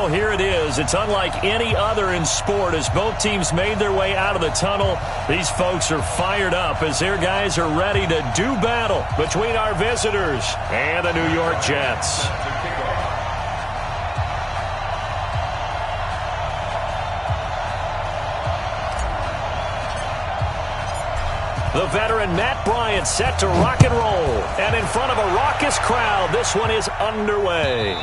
Well, here it is. It's unlike any other in sport as both teams made their way out of the tunnel. These folks are fired up as their guys are ready to do battle between our visitors and the New York Jets. The veteran Matt Bryant set to rock and roll. And in front of a raucous crowd, this one is underway.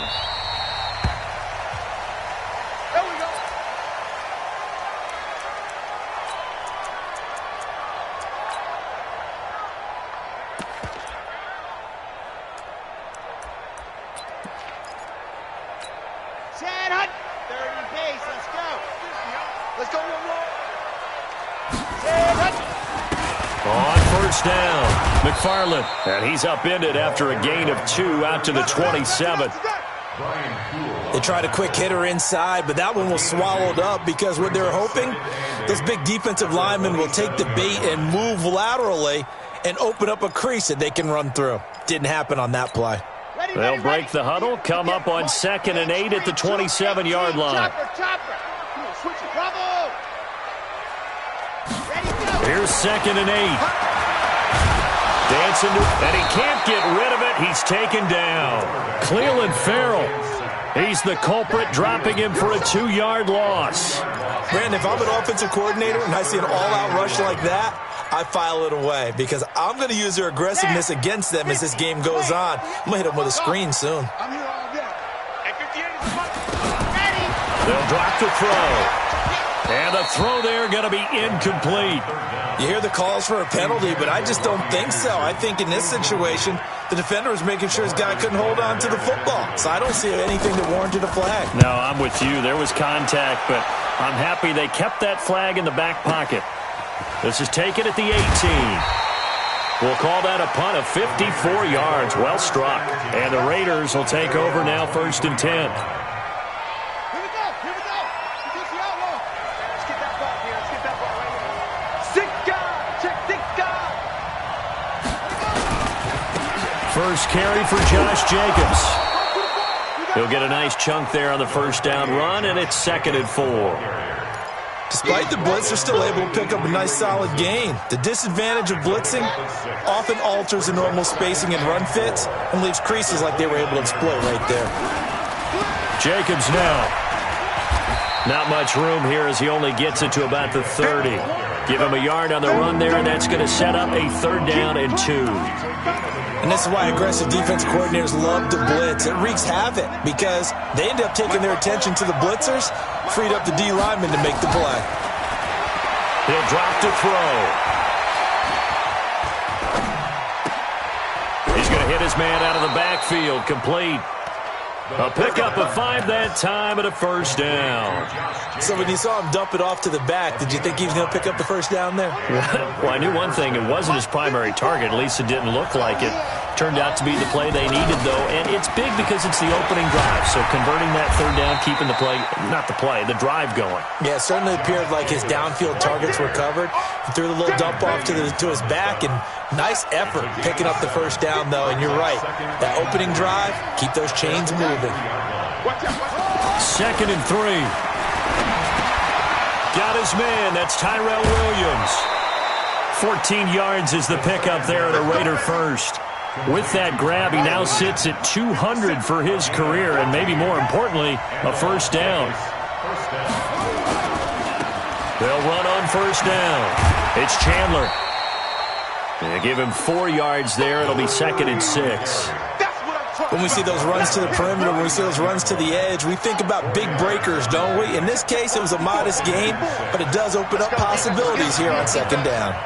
Down. McFarland, and he's upended after a gain of 2 out to the 27. They tried a quick hitter inside, but that one was swallowed up because what they're hoping, those big defensive linemen will take the bait and move laterally and open up a crease that they can run through. Didn't happen on that play. They'll break the huddle, come up on 2nd and 8 at the 27-yard line. Here's 2nd and 8. Dancing, and he can't get rid of it. He's taken down. Cleveland Farrell. He's the culprit, dropping him for a 2-yard loss. Brandon, if I'm an offensive coordinator and I see an all-out rush like that, I file it away because I'm going to use their aggressiveness against them as this game goes on. I'm going to hit them with a screen soon. They'll drop the throw. And the throw there going to be incomplete. You hear the calls for a penalty, but I just don't think so. I think in this situation, the defender was making sure his guy couldn't hold on to the football. So I don't see anything that warranted a flag. No, I'm with you. There was contact, but I'm happy they kept that flag in the back pocket. This is taken at the 18. We'll call that a punt of 54 yards. Well struck. And the Raiders will take over now, 1st and 10. First carry for Josh Jacobs. He'll get a nice chunk there on the 1st down run, and it's 2nd and 4. Despite the blitz, they're still able to pick up a nice solid gain. The disadvantage of blitzing often alters the normal spacing and run fits and leaves creases like they were able to exploit right there. Jacobs now. Not much room here as he only gets it to about the 30. Give him a yard on the run there, and that's going to set up a 3rd down and 2. And this is why aggressive defense coordinators love to blitz. It wreaks havoc because they end up taking their attention to the blitzers, freed up the D lineman to make the play. He'll drop to throw. He's going to hit his man out of the backfield, complete. A pickup of 5 that time and a 1st down. So when you saw him dump it off to the back, did you think he was going to pick up the 1st down there? Well, I knew one thing. It wasn't his primary target. At least it didn't look like it. Turned out to be the play they needed, though. And it's big because it's the opening drive. So converting that 3rd down, keeping the play, not the play, the drive going. Yeah, it certainly appeared like his downfield targets were covered. He threw the little dump off to his back, and nice effort picking up the 1st down, though. And you're right. That opening drive, keep those chains moving. 2nd and 3. Got his man. That's Tyrell Williams. 14 yards is the pickup there at a Raider 1st. With that grab, he now sits at 200 for his career, and maybe more importantly, a 1st down. They'll run on 1st down. It's Chandler. They give him 4 yards there. It'll be 2nd and 6. When we see those runs to the perimeter, when we see those runs to the edge, we think about big breakers, don't we? In this case, it was a modest gain, but it does open up possibilities here on 2nd down.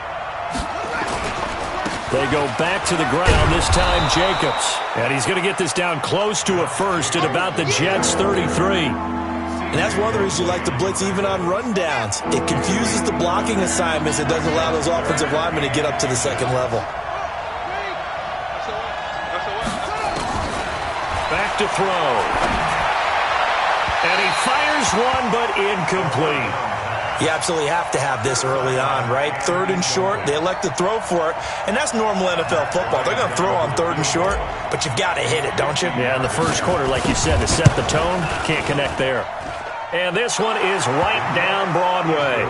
They go back to the ground, this time Jacobs. And he's going to get this down close to a 1st at about the Jets' 33. And that's one of the reasons you like to blitz even on rundowns. It confuses the blocking assignments. It doesn't allow those offensive linemen to get up to the 2nd level. Back to throw. And he fires one, but incomplete. You absolutely have to have this early on, right? 3rd and short, they elect to throw for it, and that's normal NFL football. They're going to throw on 3rd and short, but you've got to hit it, don't you? Yeah, in the first quarter, like you said, to set the tone, can't connect there. And this one is right down Broadway.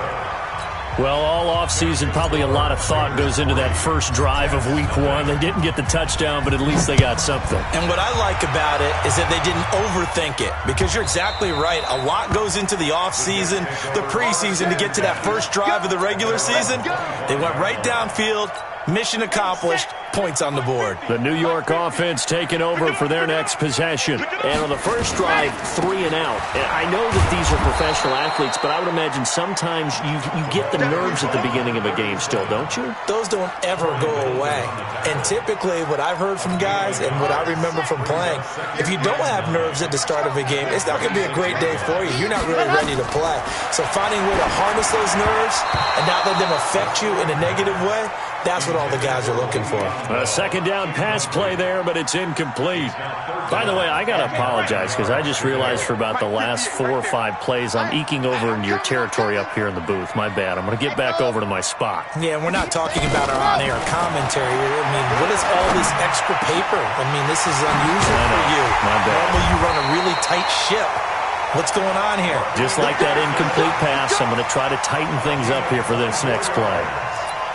Well, all offseason, probably a lot of thought goes into that first drive of week 1. They didn't get the touchdown, but at least they got something. And what I like about it is that they didn't overthink it, because you're exactly right. A lot goes into the offseason, the preseason, to get to that first drive of the regular season. They went right downfield, mission accomplished, points on the board. The New York offense taking over for their next possession. And on the first drive, 3 and out. And I know that these are professional athletes, but I would imagine sometimes you get the nerves at the beginning of a game still, don't you? Those don't ever go away. And typically what I've heard from guys and what I remember from playing, if you don't have nerves at the start of a game, it's not going to be a great day for you. You're not really ready to play. So finding a way to harness those nerves and not let them affect you in a negative way, that's what all the guys are looking for. A second down pass play there, but it's incomplete. By the way, I got to apologize because I just realized for about the last 4 or 5 plays, I'm eking over into your territory up here in the booth. My bad. I'm going to get back over to my spot. Yeah, we're not talking about our on-air commentary. I mean, what is all this extra paper? I mean, this is unusual for you. My bad. Normally you run a really tight ship. What's going on here? Just like that incomplete pass, I'm going to try to tighten things up here for this next play.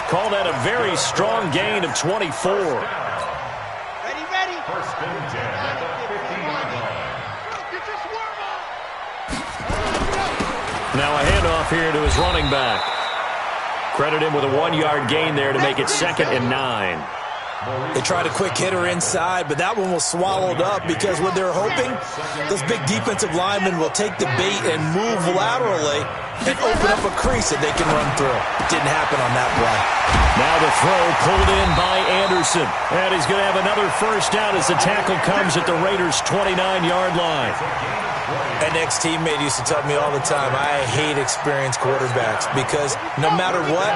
Call that a very strong gain of 24. Ready. First and 10 at the 50-yard line. Now a handoff here to his running back. Credit him with a 1-yard gain there to make it 2nd and 9. They tried a quick hitter inside, but that one was swallowed up because what they're hoping, those big defensive linemen will take the bait and move laterally and open up a crease that they can run through. It didn't happen on that play. Now the throw pulled in by Anderson. And he's going to have another first down as the tackle comes at the Raiders' 29-yard line. An ex-teammate used to tell me all the time, I hate experienced quarterbacks because no matter what,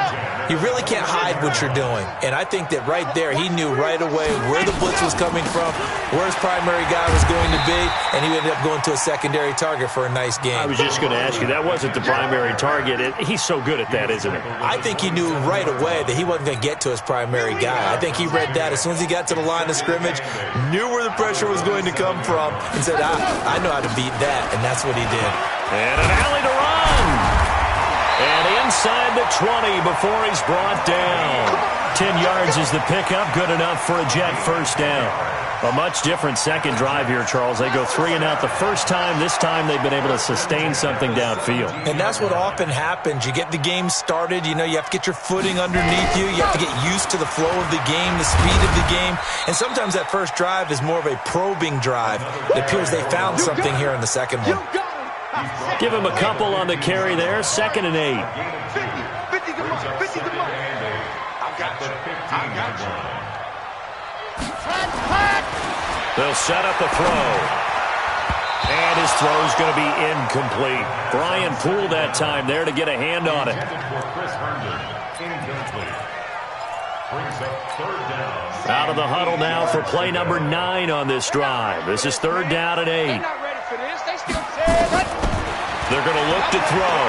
you really can't hide what you're doing. And I think that right there, he knew right away where the blitz was coming from, where his primary guy was going to be, and he ended up going to a secondary target for a nice game. I was just going to ask you, that wasn't the primary target. He's so good at that, isn't he? I think he knew right away that he wasn't going to get to his primary guy. I think he read that as soon as he got to the line of scrimmage, knew where the pressure was going to come from, and said, I know how to beat that, and that's what he did. And an alley to run. And inside the 20 before he's brought down. 10 yards is the pickup, good enough for a Jet first down. A much different second drive here, Charles. They go 3 and out the first time. This time they've been able to sustain something downfield. And that's what often happens. You get the game started. You know, you have to get your footing underneath you. You have to get used to the flow of the game, the speed of the game. And sometimes that first drive is more of a probing drive. It appears they found something here in the second one. Give him a couple on the carry there. 2nd and 8. 50, come on. I got you. They'll set up the throw. And his throw's going to be incomplete. Brian Poole that time there to get a hand on it. Out of the huddle now for play number 9 on this drive. This is 3rd down and 8. They're going to look to throw.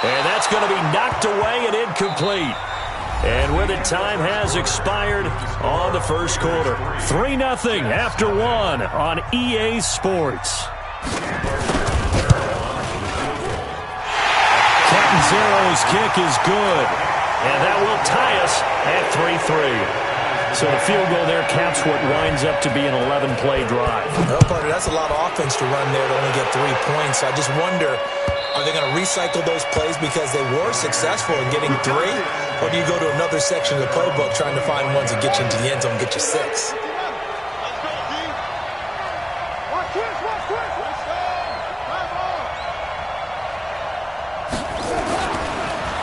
And that's going to be knocked away and incomplete. And with it, time has expired on the first quarter. 3-0 after 1 on EA Sports. Catanzaro's kick is good. And that will tie us at 3-3. So the field goal there caps what winds up to be an 11-play drive. Well, partner, that's a lot of offense to run there to only get 3 points. I just wonder, are they going to recycle those plays because they were successful in getting 3? Or do you go to another section of the playbook trying to find ones that get you into the end zone and get you 6?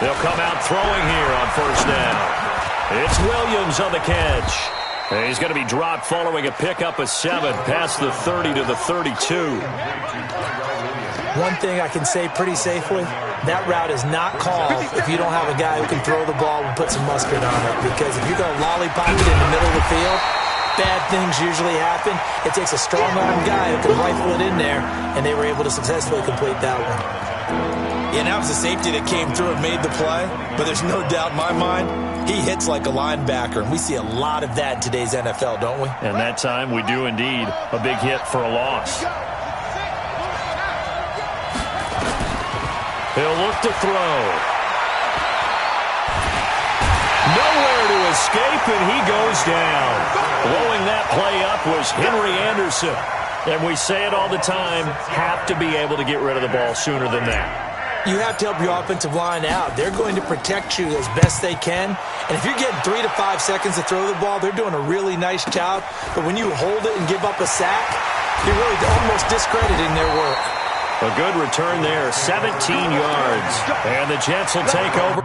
They'll come out throwing here on first down. It's Williams on the catch. And he's going to be dropped following a pickup of 7 past the 30 to the 32. One thing I can say pretty safely, that route is not called if you don't have a guy who can throw the ball and put some mustard on it. Because if you're going to lollipop it in the middle of the field, bad things usually happen. It takes a strong-arm guy who can rifle it in there, and they were able to successfully complete that one. And that was a safety that came through and made the play. But there's no doubt in my mind, he hits like a linebacker. And we see a lot of that in today's NFL, don't we? And that time we do indeed. A big hit for a loss. He'll look to throw. Nowhere to escape, and he goes down. Blowing that play up was Henry Anderson. And we say it all the time, have to be able to get rid of the ball sooner than that. You have to help your offensive line out. They're going to protect you as best they can. And if you're getting 3 to 5 seconds to throw the ball, they're doing a really nice job. But when you hold it and give up a sack, you're really almost discrediting their work. A good return there, 17 yards. And the Jets will take over.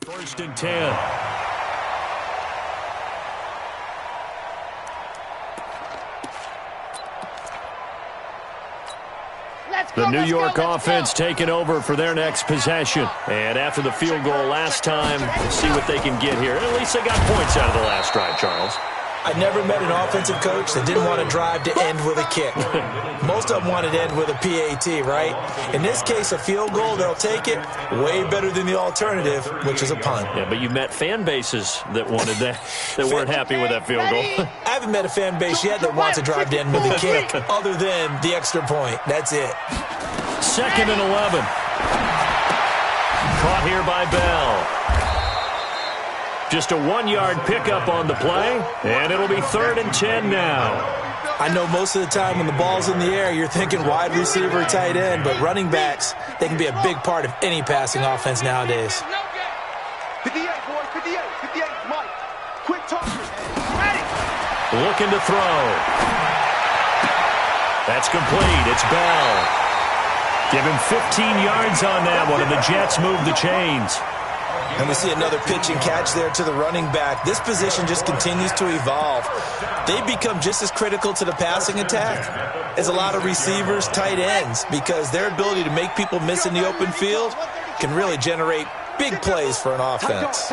First and 10. The New York offense taking over for their next possession. And after the field goal last time, we'll see what they can get here. At least they got points out of the last drive, Charles. I never met an offensive coach that didn't want to drive to end with a kick. Most of them wanted to end with a PAT, right? In this case, a field goal, they'll take it. Way better than the alternative, which is a punt. Yeah, but you met fan bases that wanted that, that weren't happy with that field goal. I haven't met a fan base yet that wants to drive to end with a kick, other than the extra point. That's it. 2nd and 11. Caught here by Bell. Just a 1-yard pickup on the play, and it'll be 3rd and 10 now. I know most of the time when the ball's in the air, you're thinking wide receiver, tight end, but running backs, they can be a big part of any passing offense nowadays. 58, boy, 58, 58, Mike. Quick target. Looking to throw. That's complete. It's Bell. Give him 15 yards on that one, and the Jets move the chains. And we see another pitch and catch there to the running back. This position just continues to evolve. They become just as critical to the passing attack as a lot of receivers, tight ends, because their ability to make people miss in the open field can really generate big plays for an offense.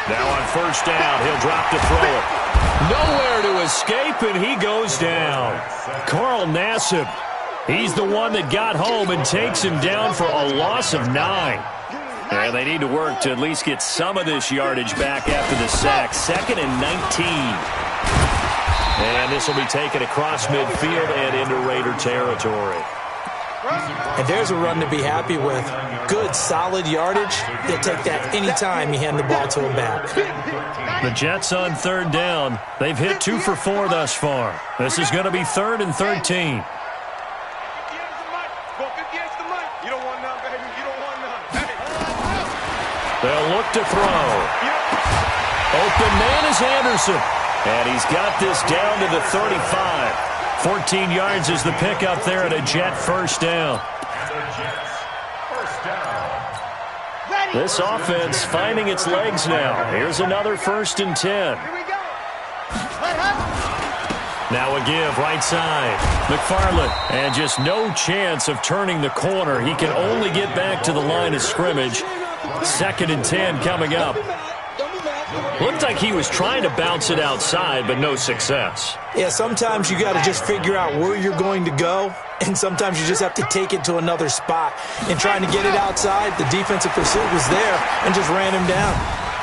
Now on first down, he'll drop to throw it. Nowhere to escape, and he goes down. Carl Nassib. He's the one that got home and takes him down for a loss of 9. And they need to work to at least get some of this yardage back after the sack. 2nd and 19. And this will be taken across midfield and into Raider territory. And there's a run to be happy with. Good, solid yardage. They'll take that anytime you hand the ball to them back. The Jets on 3rd down. They've hit 2 for 4 thus far. This is going to be 3rd and 13. They'll look to throw. Open man is Anderson. And he's got this down to the 35. 14 yards is the pickup there at a Jet first down. This offense finding its legs now. Here's another 1st and 10. Now a give right side. McFarland. And just no chance of turning the corner. He can only get back to the line of scrimmage. 2nd and 10 coming up. Looked like he was trying to bounce it outside, but no success. Yeah, sometimes you got to just figure out where you're going to go, and sometimes you just have to take it to another spot. And trying to get it outside, the defensive pursuit was there and just ran him down.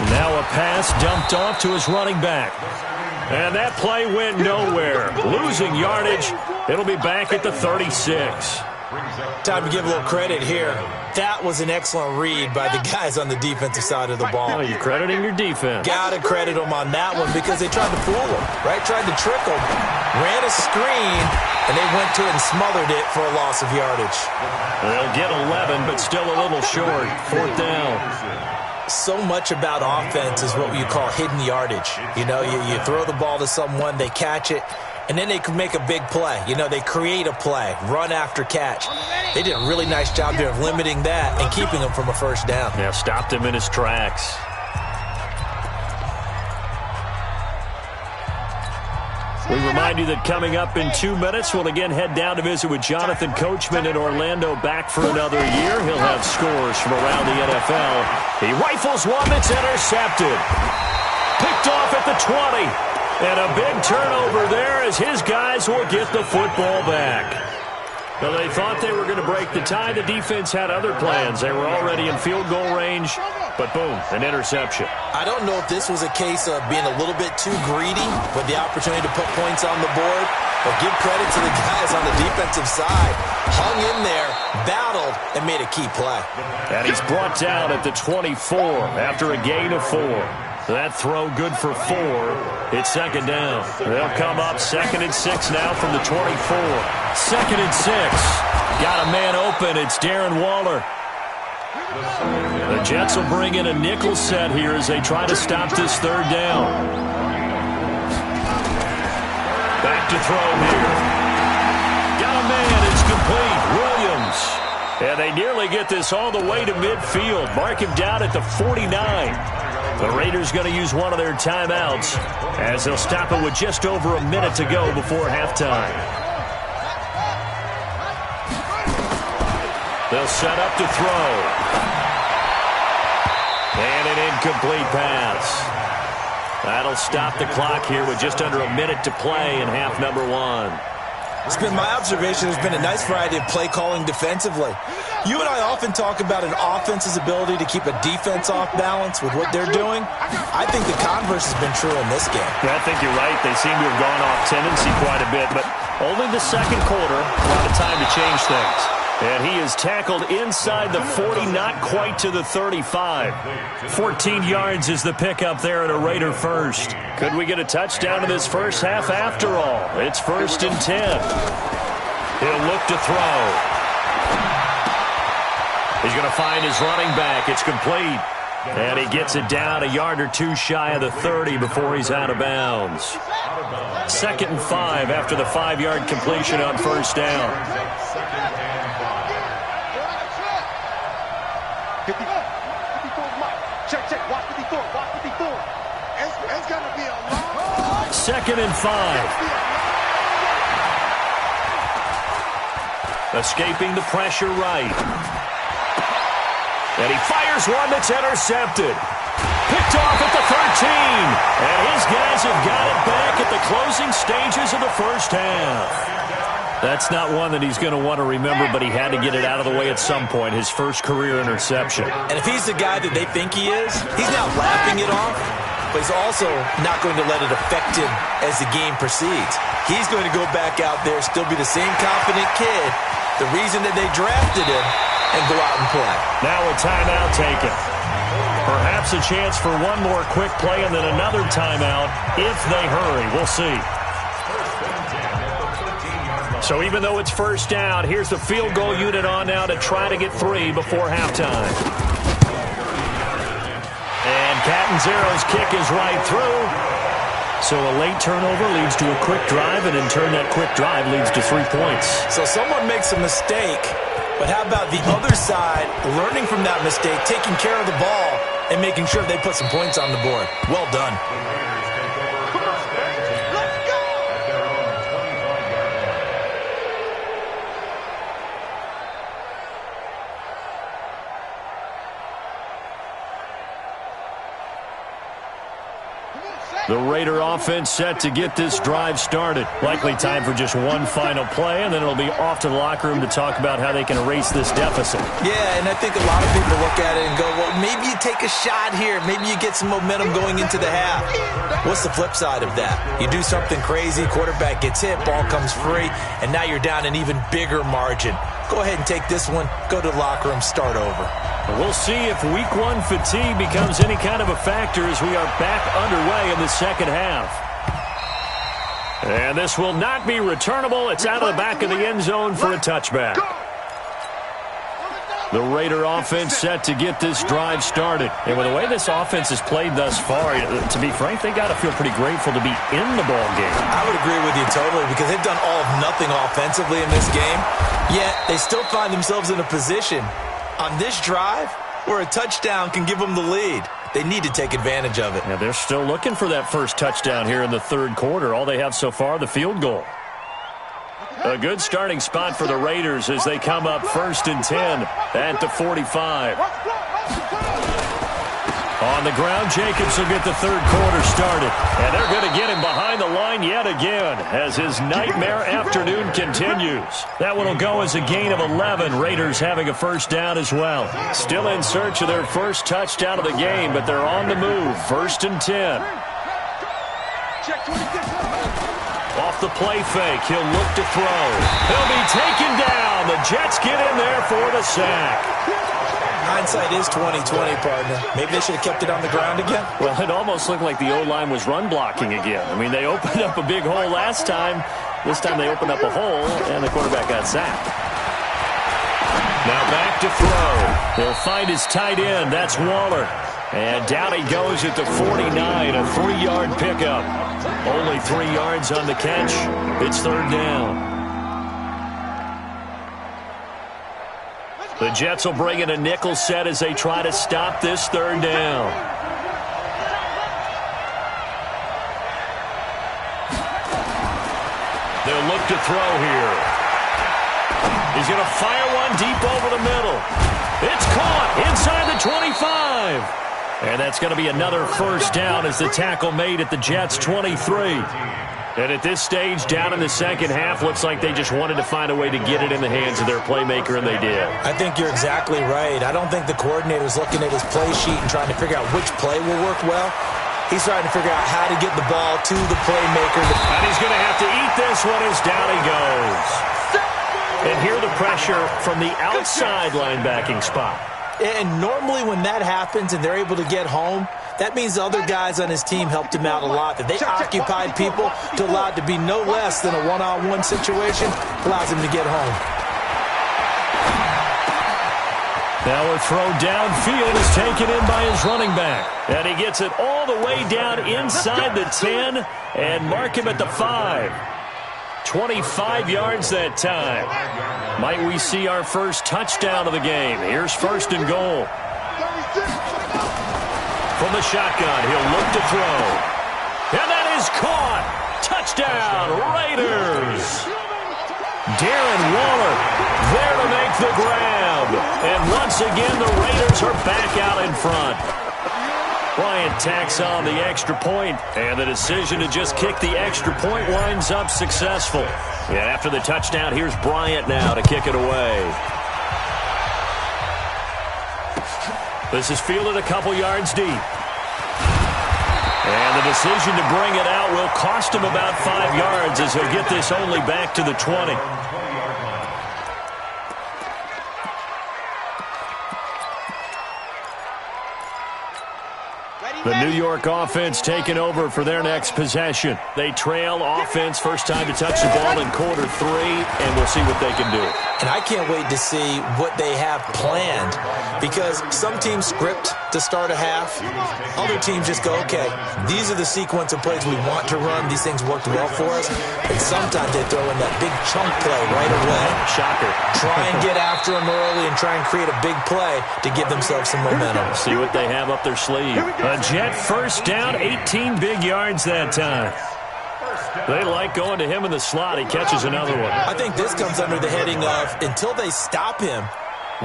Now a pass dumped off to his running back. And that play went nowhere. Losing yardage. It'll be back at the 36. Time to give a little credit here. That was an excellent read by the guys on the defensive side of the ball. Oh, you're crediting your defense. Got to credit them on that one because they tried to fool him, right? Tried to trick him. Ran a screen, and they went to it and smothered it for a loss of yardage. They'll get 11, but still a little short. 4th down. So much about offense is what you call hidden yardage. You know, you throw the ball to someone, they catch it, and then they can make a big play. You know, they create a play, run after catch. They did a really nice job there of limiting that and keeping him from a first down. Yeah, stopped him in his tracks. We remind you that coming up in 2 minutes, we'll again head down to visit with Jonathan Coachman in Orlando, back for another year. He'll have scores from around the NFL. He rifles one that's intercepted. Picked off at the 20. And a big turnover there as his guys will get the football back. Well, they thought they were going to break the tie. The defense had other plans. They were already in field goal range, but boom, an interception. I don't know if this was a case of being a little bit too greedy with the opportunity to put points on the board, but give credit to the guys on the defensive side. Hung in there, battled, and made a key play. And he's brought down at the 24 after a gain of 4. That throw good for 4. It's second down. They'll come up 2nd and 6 now from the 24. 2nd and 6. Got a man open. It's Darren Waller. The Jets will bring in a nickel set here as they try to stop this 3rd down. Back to throw here. Got a man. It's complete. Williams. And they nearly get this all the way to midfield. Mark him down at the 49. The Raiders going to use one of their timeouts as they'll stop it with just over a minute to go before halftime. They'll set up to throw. And an incomplete pass. That'll stop the clock here with just under a minute to play in half number 1. It's been my observation there's been a nice variety of play calling defensively. You and I often talk about an offense's ability to keep a defense off balance with what they're doing. I think the converse has been true in this game. Yeah, I think you're right. They seem to have gone off tendency quite a bit, but only the second quarter, a lot of time to change things. And he is tackled inside the 40, not quite to the 35. 14 yards is the pickup there at a Raider first. Could we get a touchdown in this first half after all? It's 1st and 10. He'll look to throw. He's going to find his running back. It's complete. And he gets it down a yard or 2 shy of the 30 before he's out of bounds. 2nd and 5 after the 5-yard completion on 1st down. 54 Mike. Check. Watch 54. It's going to be a long... 2nd and 5. Escaping the pressure right. And he fires one that's intercepted. Picked off at the 13. And his guys have got it back at the closing stages of the first half. That's not one that he's going to want to remember, but he had to get it out of the way at some point, his first career interception. And if he's the guy that they think he is, he's not laughing it off, but he's also not going to let it affect him as the game proceeds. He's going to go back out there, still be the same confident kid, the reason that they drafted him, and go out and play. Now a timeout taken. Perhaps a chance for one more quick play and then another timeout if they hurry. We'll see. So even though it's first down, here's the field goal unit on now to try to get 3 before halftime. And Catanzaro's kick is right through. So a late turnover leads to a quick drive, and in turn that quick drive leads to 3 points. So someone makes a mistake, but how about the other side learning from that mistake, taking care of the ball, and making sure they put some points on the board? Well done. The Raider offense set to get this drive started. Likely time for just one final play, and then it'll be off to the locker room to talk about how they can erase this deficit. Yeah, and I think a lot of people look at it and go, well, maybe you take a shot here. Maybe you get some momentum going into the half. What's the flip side of that? You do something crazy, quarterback gets hit, ball comes free, and now you're down an even bigger margin. Go ahead and take this one, go to the locker room, start over. We'll see if week 1 fatigue becomes any kind of a factor as we are back underway in the second half. And this will not be returnable. It's out of the back of the end zone for a touchback. The Raider offense set to get this drive started. And with the way this offense has played thus far, to be frank, they got to feel pretty grateful to be in the ball game. I would agree with you totally because they've done all of nothing offensively in this game, yet they still find themselves in a position on this drive where a touchdown can give them the lead. They need to take advantage of it. Yeah, they're still looking for that first touchdown here in the third quarter. All they have so far, the field goal. A good starting spot for the Raiders as they come up 1st and 10 at the 45. On the ground, Jacobs will get the third quarter started. And they're going to get him behind the line yet again as his nightmare afternoon continues. That one will go as a gain of 11. Raiders having a first down as well. Still in search of their first touchdown of the game, but they're on the move. 1st and 10. Off the play fake, he'll look to throw. He'll be taken down. The Jets get in there for the sack. Hindsight is 20/20, partner. Maybe they should have kept it on the ground again. Well, it almost looked like the O-line was run blocking again. I mean, they opened up a big hole last time. This time they opened up a hole, and the quarterback got sacked. Now back to throw. He'll find his tight end. That's Waller. And down he goes at the 49, a 3-yard pickup. Only 3 yards on the catch. It's third down. The Jets will bring in a nickel set as they try to stop this third down. They'll look to throw here. He's going to fire one deep over the middle. It's caught inside the 25. And that's going to be another first down as the tackle made at the Jets' 23. And at this stage, down in the second half, looks like they just wanted to find a way to get it in the hands of their playmaker, and they did. I think you're exactly right. I don't think the coordinator's looking at his play sheet and trying to figure out which play will work well. He's trying to figure out how to get the ball to the playmaker. And he's going to have to eat this one as down he goes. And here the pressure from the outside linebacking spot. And normally when that happens and they're able to get home, that means the other guys on his team helped him out a lot. That they occupied people to allow it to be no less than a one-on-one situation allows him to get home. Now a throw downfield is taken in by his running back. And he gets it all the way down inside the 10 and mark him at the 5. 25 yards that time. Might we see our first touchdown of the game? Here's 1st and goal. From the shotgun, he'll look to throw. And that is caught. Touchdown, Raiders. Darren Waller there to make the grab. And once again, the Raiders are back out in front. Bryant tacks on the extra point, and the decision to just kick the extra point winds up successful. And after the touchdown, here's Bryant now to kick it away. This is fielded a couple yards deep. And the decision to bring it out will cost him about 5 yards as he'll get this only back to the 20. The New York offense taking over for their next possession. They trail offense, first time to touch the ball in quarter 3, and we'll see what they can do. And I can't wait to see what they have planned, because some teams script to start a half. Other teams just go, okay, these are the sequence of plays we want to run. These things worked well for us. And sometimes they throw in that big chunk play right away. Shocker. Try and get after them early and try and create a big play to give themselves some momentum. See what they have up their sleeve. A Jet first down, 18 big yards that time. They like going to him in the slot. He catches another one. I think this comes under the heading of, until they stop him,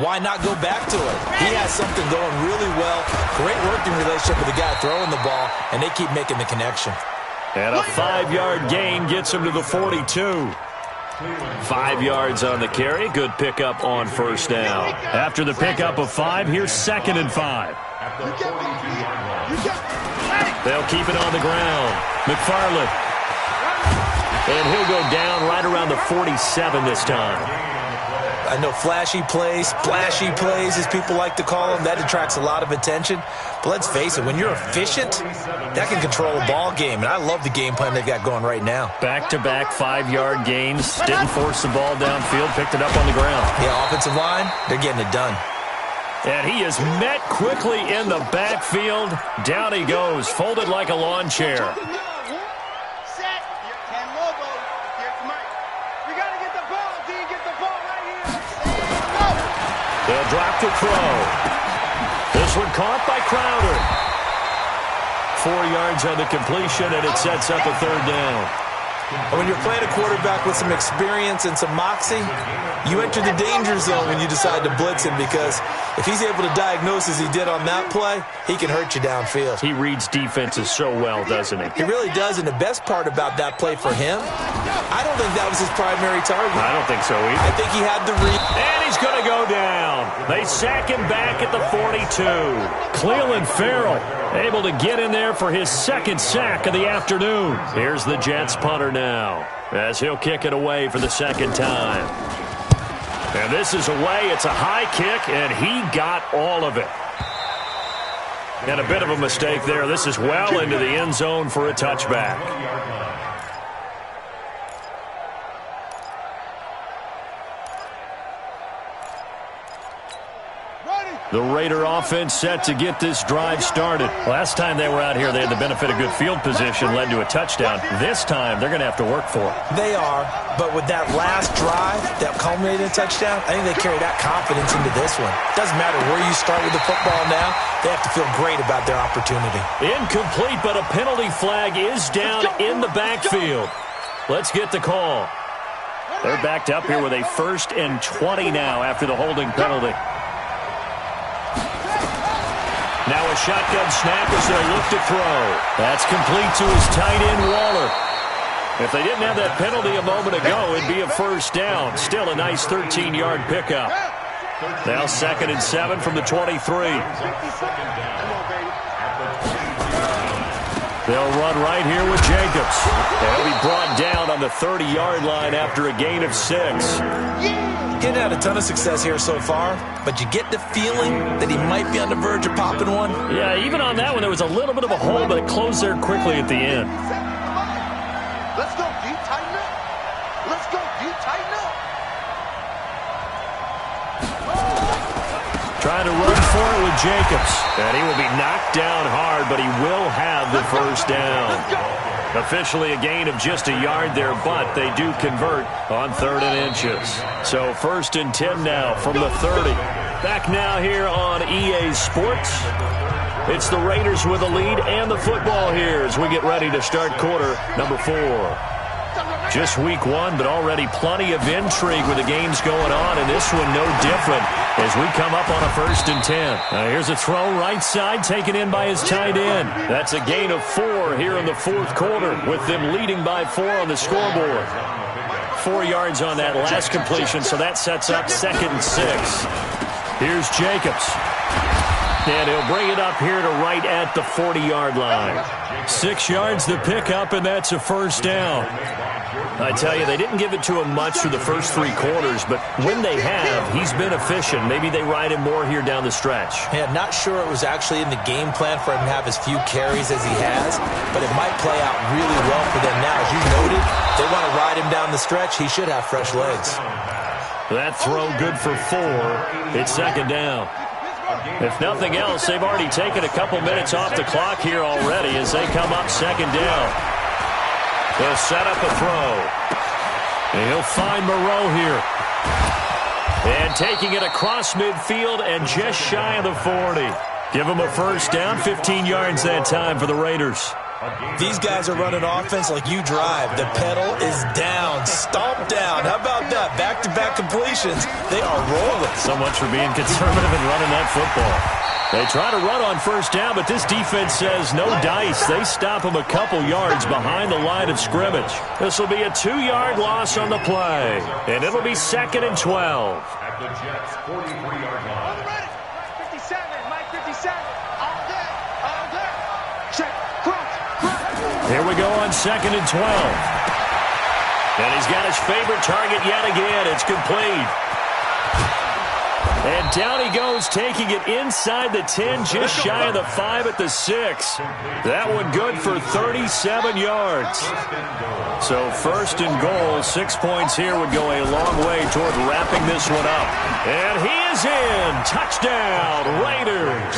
why not go back to it? He has something going really well. Great working relationship with the guy throwing the ball, and they keep making the connection. And a 5-yard gain gets him to the 42. 5 yards on the carry. Good pickup on first down. After the pickup of 5, here's 2nd and 5. They'll keep it on the ground. McFarland. And he'll go down right around the 47 this time. I know flashy plays, splashy plays, as people like to call them, that attracts a lot of attention. But let's face it, when you're efficient, that can control a ball game. And I love the game plan they've got going right now. Back-to-back 5-yard gains. Didn't force the ball downfield, picked it up on the ground. Yeah, offensive line, they're getting it done. And he is met quickly in the backfield. Down he goes, folded like a lawn chair. They'll drop to throw. This one caught by Crowder. 4 yards on the completion, and it sets up a third down. When you're playing a quarterback with some experience and some moxie, you enter the danger zone when you decide to blitz him, because if he's able to diagnose as he did on that play, he can hurt you downfield. He reads defenses so well, doesn't he? He really does, and the best part about that play for him, I don't think that was his primary target. I don't think so either. I think he had the read. And he's going to go down. They sack him back at the 42. Cleveland Farrell able to get in there for his second sack of the afternoon. Here's the Jets punter now, as he'll kick it away for the second time. And this is away. It's a high kick, and he got all of it. And a bit of a mistake there. This is well into the end zone for a touchback. The Raider offense set to get this drive started. Last time they were out here, they had the benefit of good field position, led to a touchdown. This time, they're going to have to work for it. They are, but with that last drive that culminated in a touchdown, I think they carry that confidence into this one. Doesn't matter where you start with the football now, they have to feel great about their opportunity. Incomplete, but a penalty flag is down in the backfield. Let's get the call. They're backed up here with a 1st and 20 now after the holding penalty. Now a shotgun snap as they look to throw. That's complete to his tight end, Waller. If they didn't have that penalty a moment ago, it'd be a first down. Still a nice 13-yard pickup. Now 2nd and 7 from the 23. They'll run right here with Jacobs. They'll be brought down on the 30-yard line after a gain of 6. Getting had a ton of success here so far, but you get the feeling that he might be on the verge of popping one. Yeah, even on that one, there was a little bit of a hole, but it closed there quickly at the end. Let's go, D. Tighten up. Let's go, D. Tighten up. Trying to run for it with Jacobs. And he will be knocked down hard, but he will have the first down. Officially a gain of just a yard there, but they do convert on 3rd and inches. So 1st and 10 now from the 30. Back now here on EA Sports. It's the Raiders with a lead and the football here as we get ready to start quarter number 4. Just week 1, but already plenty of intrigue with the games going on, and this one no different as we come up on a 1st and 10. Now here's a throw right side taken in by his tight end. That's a gain of 4 here in the 4th quarter with them leading by 4 on the scoreboard. 4 yards on that last completion, so that sets up 2nd and 6. Here's Jacobs. And he'll bring it up here to right at the 40-yard line. 6 yards the pickup, and that's a first down. I tell you, they didn't give it to him much through the first 3 quarters, but when they have, he's been efficient. Maybe they ride him more here down the stretch. Yeah, not sure it was actually in the game plan for him to have as few carries as he has, but it might play out really well for them now. As you noted, they want to ride him down the stretch. He should have fresh legs. That throw good for 4. It's 2nd down. If nothing else, they've already taken a couple minutes off the clock here already as they come up 2nd down. They'll set up a throw. And he'll find Moreau here. And taking it across midfield and just shy of the 40. Give him a first down, 15 yards that time for the Raiders. These guys are running offense like you drive. The pedal is down, stomp down. How about that? Back-to-back completions. They are rolling. So much for being conservative and running that football. They try to run on first down, but this defense says no dice. They stop him a couple yards behind the line of scrimmage. This will be a 2-yard loss on the play, and it'll be 2nd and 12. At the Jets' 43-yard line. 57, Mike 57. All day. Check, cross. Here we go on 2nd and 12. And he's got his favorite target yet again. It's complete. And down he goes, taking it inside the 10, just shy of the 5 at the 6. That one good for 37 yards. So 1st and goal, 6 points here would go a long way toward wrapping this one up. And he is in. Touchdown, Raiders.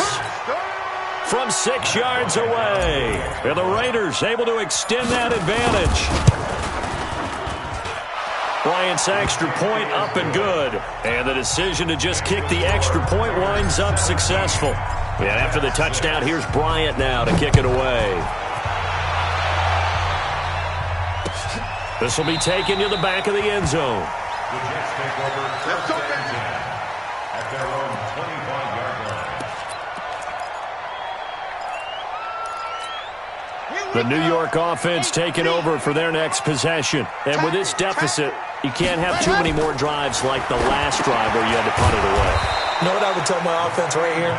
From 6 yards away. And the Raiders able to extend that advantage. Bryant's extra point up and good. And the decision to just kick the extra point winds up successful. And after the touchdown, here's Bryant now to kick it away. This will be taken to the back of the end zone. The Jets take over first and 10 at their own 25-yard line. The New York offense taking over for their next possession. And with this deficit, you can't have too many more drives like the last drive where you had to punt it away. You know what I would tell my offense right here?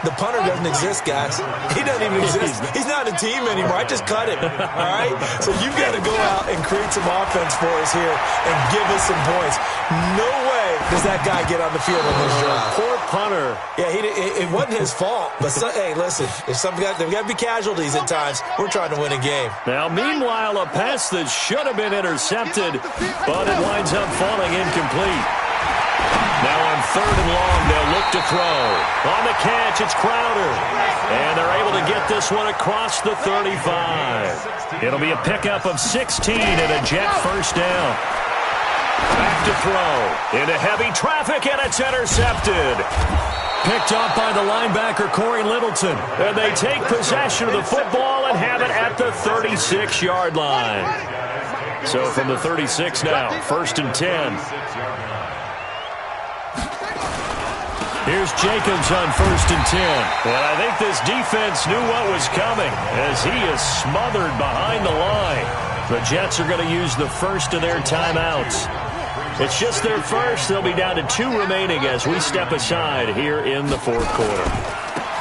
The punter doesn't exist, guys. He doesn't even exist. He's not a team anymore. I just cut him, all right? So you've got to go out and create some offense for us here and give us some points. No way does that guy get on the field on this drive. Poor punter. Yeah, it wasn't his fault. But, hey, listen, if there's got to be casualties at times. We're trying to win a game. Now, meanwhile, a pass that should have been intercepted, but it winds up falling incomplete. Now on 3rd and long, they'll look to throw. On the catch, it's Crowder. And they're able to get this one across the 35. It'll be a pickup of 16 and a Jet first down. Back to throw. Into heavy traffic, and it's intercepted. Picked up by the linebacker, Corey Littleton. And they take possession of the football and have it at the 36-yard line. So from the 36 now, 1st and 10. Here's Jacobs on 1st and 10. And I think this defense knew what was coming as he is smothered behind the line. The Jets are going to use the first of their timeouts. It's just their first. They'll be down to 2 remaining as we step aside here in the 4th quarter.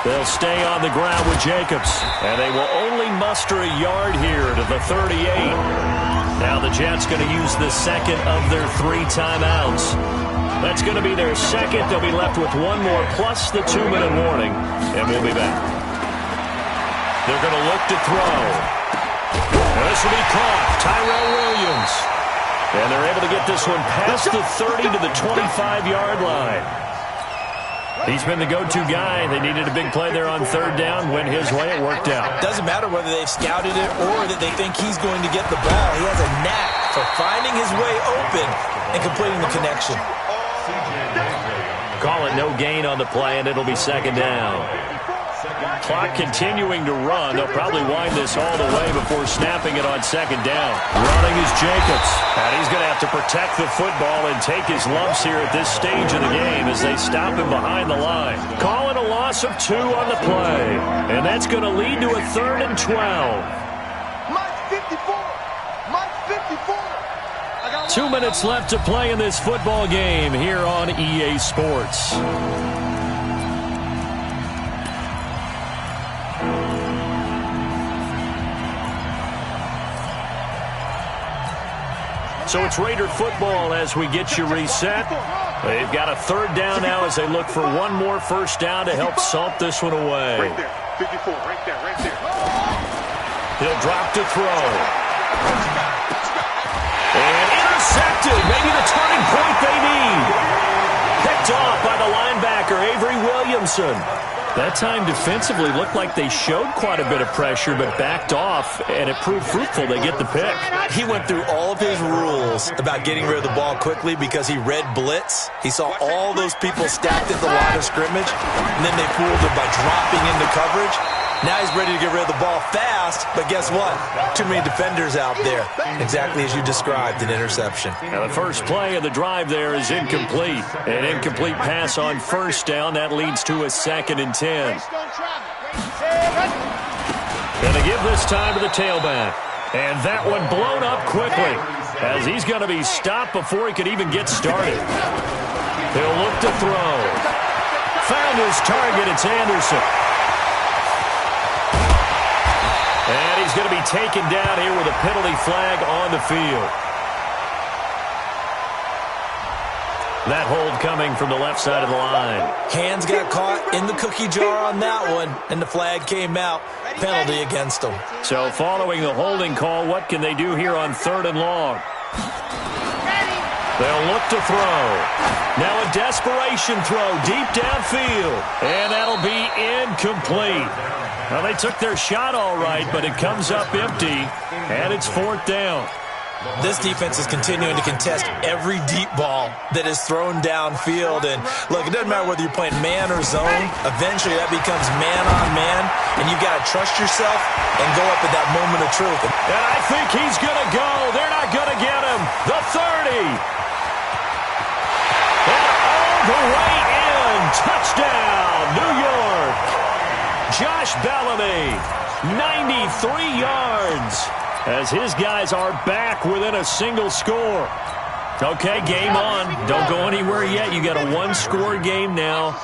They'll stay on the ground with Jacobs, and they will only muster a yard here to the 38. Now the Jets going to use the second of their 3 timeouts. That's going to be their second. They'll be left with 1 more plus the 2-minute warning, and we'll be back. They're going to look to throw. And this will be caught. Tyrell Williams. And they're able to get this one past the 30 to the 25-yard line. He's been the go-to guy. They needed a big play there on 3rd down. Went his way. It worked out. Doesn't matter whether they've scouted it or that they think he's going to get the ball. He has a knack for finding his way open and completing the connection. Call it no gain on the play, and it'll be 2nd down. Clock continuing to run. They'll probably wind this all the way before snapping it on 2nd down. Running is Jacobs. And he's going to have to protect the football and take his lumps here at this stage of the game as they stop him behind the line. Call it a loss of 2 on the play. And that's going to lead to a 3rd and 12. Mike 54. Mike 54. 2 minutes left to play in this football game here on EA Sports. So it's Raider football as we get you reset. They've got a 3rd down now as they look for 1 more first down to help salt this one away. Right there. 54. Right there. Right there. He'll drop to throw. And intercepted. Maybe the turning point they need. Picked off by the linebacker, Avery Williamson. That time defensively looked like they showed quite a bit of pressure but backed off, and it proved fruitful. They get the pick. He went through all of his rules about getting rid of the ball quickly because he read blitz. He saw all those people stacked at the line of scrimmage, and then they fooled him by dropping into coverage. Now he's ready to get rid of the ball fast, but guess what? Too many defenders out there. Exactly as you described, an interception. Now the first play of the drive there is incomplete. An incomplete pass on 1st down. That leads to a 2nd and 10. Going to give this time to the tailback. And that one blown up quickly as he's going to be stopped before he could even get started. He'll look to throw. Found his target. It's Anderson. And he's going to be taken down here with a penalty flag on the field. That hold coming from the left side of the line. Hands got caught in the cookie jar on that one, and the flag came out. Penalty against them. So following the holding call, what can they do here on 3rd and long? They'll look to throw. Now a desperation throw deep downfield. And that'll be incomplete. Well, they took their shot all right, but it comes up empty, and it's 4th down. This defense is continuing to contest every deep ball that is thrown downfield. And look, it doesn't matter whether you're playing man or zone. Eventually, that becomes man on man, and you've got to trust yourself and go up at that moment of truth. And I think he's going to go. They're not going to get him. The 30. And all the way in. Touchdown, New York. Josh Bellamy, 93 yards. As his guys are back within a single score. Okay, game on. Don't go anywhere yet. You got a one-score game now.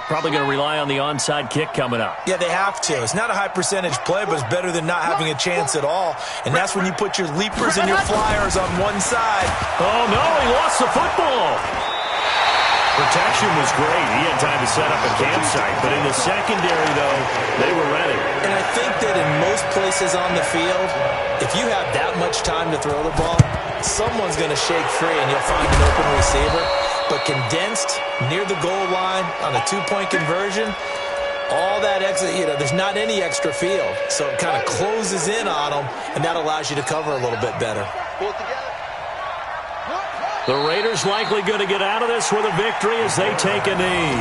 Probably going to rely on the onside kick coming up. Yeah, they have to. It's not a high-percentage play, but it's better than not having a chance at all. And that's when you put your leapers and your flyers on one side. Oh, no, he lost the football. Protection was great. He had time to set up a campsite. But in the secondary, though, they were ready. And I think that in most places on the field, if you have that much time to throw the ball, someone's going to shake free and you'll find an open receiver. But condensed, near the goal line, on a two-point conversion, all that extra, there's not any extra field. So it kind of closes in on them, and that allows you to cover a little bit better. Pull it together. The Raiders likely going to get out of this with a victory as they take a knee.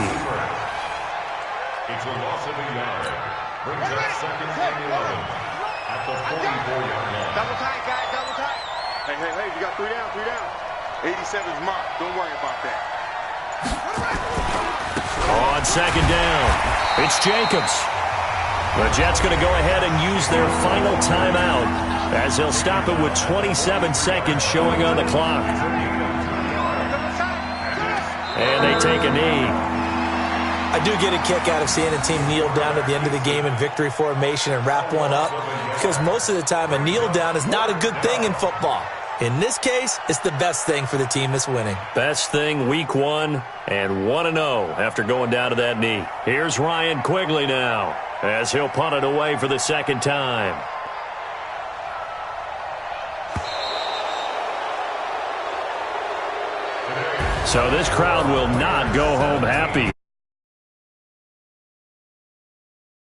It's a loss of a yard. Brings up second and 11 at the 44-yard line. Double tight, guys, double tight. Hey, you got 3 down, 3 down. 87's marked. Don't worry about that. On second down, it's Jacobs. The Jets going to go ahead and use their final timeout as they'll stop it with 27 seconds showing on the clock. And they take a knee. I do get a kick out of seeing a team kneel down at the end of the game in victory formation and wrap one up, because most of the time a kneel down is not a good thing in football. In this case, it's the best thing for the team that's winning. Best thing week 1 and 1-0 after going down to that knee. Here's Ryan Quigley now as he'll punt it away for the second time. So this crowd will not go home happy